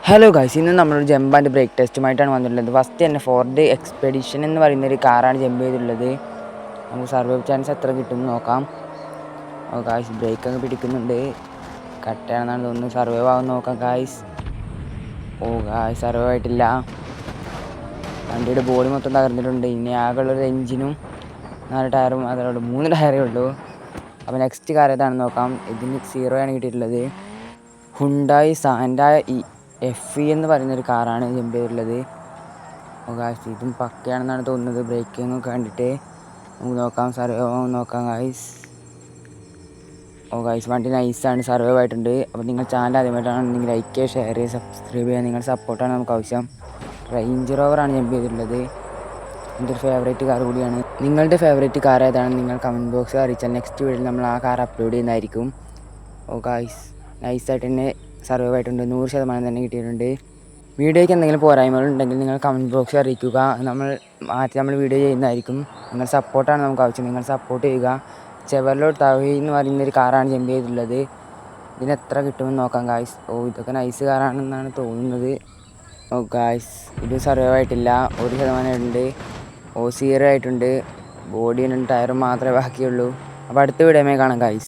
Hello guys, ഇന്ന് നമ്മളൊരു jump and break ടെസ്റ്റുമായിട്ടാണ് വന്നിട്ടുള്ളത്. ഫസ്റ്റ് തന്നെ ഫോർഡ് എക്സ്പെഡിഷൻ എന്ന് പറയുന്നൊരു കാറാണ് ജമ്പ് ചെയ്തിട്ടുള്ളത്. നമുക്ക് സർവൈവ് ചാൻസ് എത്ര കിട്ടുമെന്ന് നോക്കാം. ഗായ്സ് ബ്രേക്കൊക്കെ പിടിക്കുന്നുണ്ട്. കട്ടയാണെന്നാണ് തോന്നുന്നത്. സർവൈവ് ആവുമെന്ന് നോക്കാം ഗായ്സ്. ഗായ്സ് സർവൈവ് ആയിട്ടില്ല. വണ്ടിയുടെ ബോഡി മൊത്തം തകർന്നിട്ടുണ്ട്. ഇനി ആകെയുള്ളൊരു എഞ്ചിനും 4 ടയറും മാത്രമേ ഉള്ളൂ. 3 ടയറേ ഉള്ളൂ. അപ്പോൾ നെക്സ്റ്റ് കാർ ഏതാണെന്ന് നോക്കാം. ഇതിന് 0 ആണ് കിട്ടിയിട്ടുള്ളത്. ഹുണ്ടായി സാൻഡ FE എന്ന് പറയുന്നൊരു കാറാണ് ജമ്പ് ചെയ്തിട്ടുള്ളത്. ഗായ്സ് ഇതും പക്കയാണെന്നാണ് തോന്നുന്നത്. ബ്രേക്കിംഗ് ഒക്കെ കണ്ടിട്ട് നമുക്ക് നോക്കാം. സർവൈവ് നോക്കാം ഗായ്സ്. ഗായ്സ് വണ്ടി നൈസാണ്, സർവൈവ് ആയിട്ടുണ്ട്. അപ്പോൾ നിങ്ങൾ ചാനൽ ആദ്യമായിട്ടാണെങ്കിൽ ലൈക്ക് ചെയ്യുക, ഷെയർ ചെയ്യുക, സബ്സ്ക്രൈബ് ചെയ്യുക. നിങ്ങളുടെ സപ്പോർട്ടാണ് നമുക്ക് ആവശ്യം. റേഞ്ച് റോവറാണ് ജമ്പ് ചെയ്തിട്ടുള്ളത്. എൻ്റെ ഒരു ഫേവറേറ്റ് കാർ കൂടിയാണ്. നിങ്ങളുടെ ഫേവറേറ്റ് കാർ ഏതാണ് നിങ്ങൾ കമൻറ്റ് ബോക്സിൽ അറിയിച്ചാൽ നെക്സ്റ്റ് വീഡിയോയിൽ നമ്മൾ ആ കാർ അപ്ലോഡ് ചെയ്യുന്നതായിരിക്കും. ഗായ്സ് നൈസായിട്ട് തന്നെ സർവൈവ് ആയിട്ടുണ്ട്. 100% തന്നെ കിട്ടിയിട്ടുണ്ട്. വീഡിയോയ്ക്ക് എന്തെങ്കിലും പോരായ്മകളുണ്ടെങ്കിൽ നിങ്ങൾ കമൻറ്റ് ബോക്സിൽ അറിയിക്കുക. നമ്മൾ വീഡിയോ ചെയ്യുന്നതായിരിക്കും. നിങ്ങളുടെ സപ്പോർട്ടാണ് നമുക്ക് ആവശ്യം. നിങ്ങൾ സപ്പോർട്ട് ചെയ്യുക. ചെവർലോ തവി എന്ന് പറയുന്നൊരു കാറാണ് ജമ്പ് ചെയ്തിട്ടുള്ളത്. ഇതിന് എത്ര കിട്ടുമെന്ന് നോക്കാം ഗായ്സ്. ഇതൊക്കെ നൈസ് കാറാണെന്നാണ് തോന്നുന്നത്. ഗായ്സ് ഇത് സർവൈവ് ആയിട്ടില്ല. 1% ഉണ്ട്. 0 ആയിട്ടുണ്ട്. ബോഡിയും 2 ടയറും മാത്രമേ ബാക്കിയുള്ളൂ. അപ്പോൾ അടുത്ത വീഡിയോയിൽ കാണാം ഗായ്സ്.